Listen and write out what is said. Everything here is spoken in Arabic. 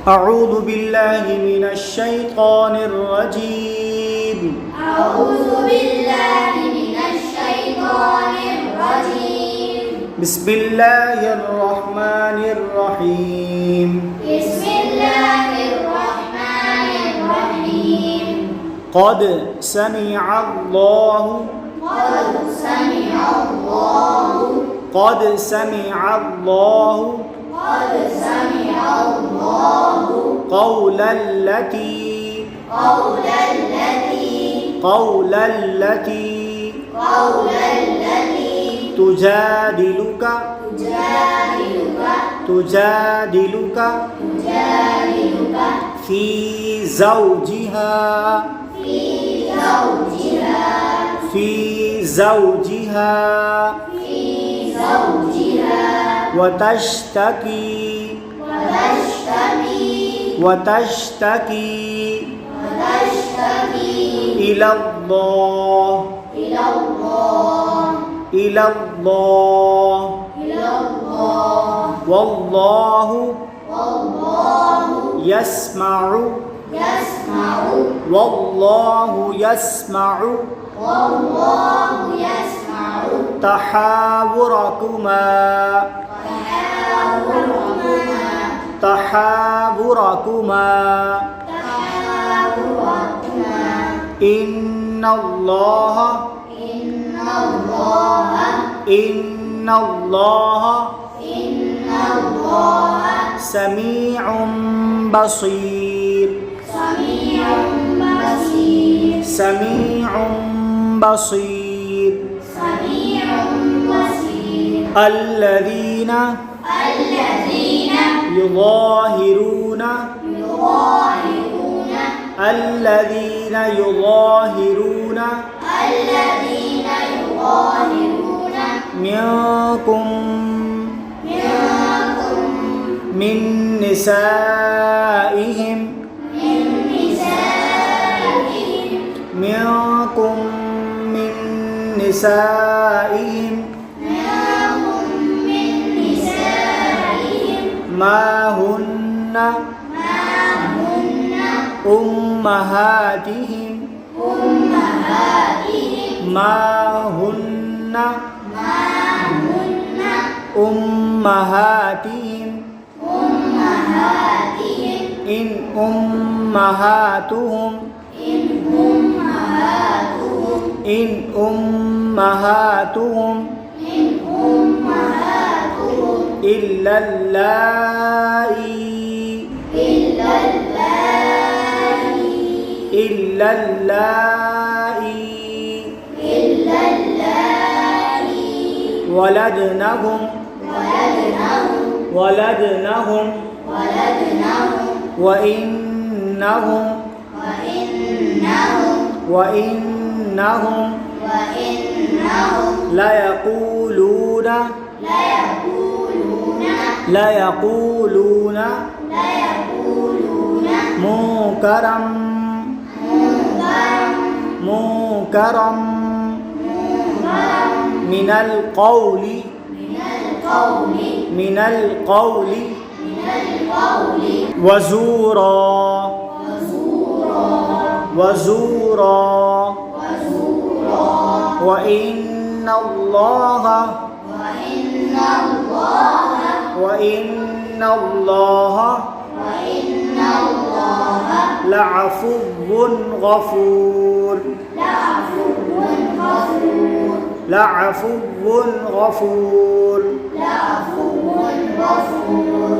أعوذ بالله من الشيطان الرجيم أعوذ بالله من الشيطان الرجيم بسم الله الرحمن الرحيم بسم الله الرحمن الرحيم قد سمع الله قد سمع الله قد سمع الله قد سمع الله قول التي قول التي تجادلك في زوجها وتشتكي إلى الله والله يسمع تحاوركما إن الله سميع بصير الذين يظاهرون منكم من نسائهم ما هن أمهاتهم إن أمهاتهم إلا اللائي ولدنهم وإنهم ليقولون منكرا من القول وزورا وإن الله لعفو غفور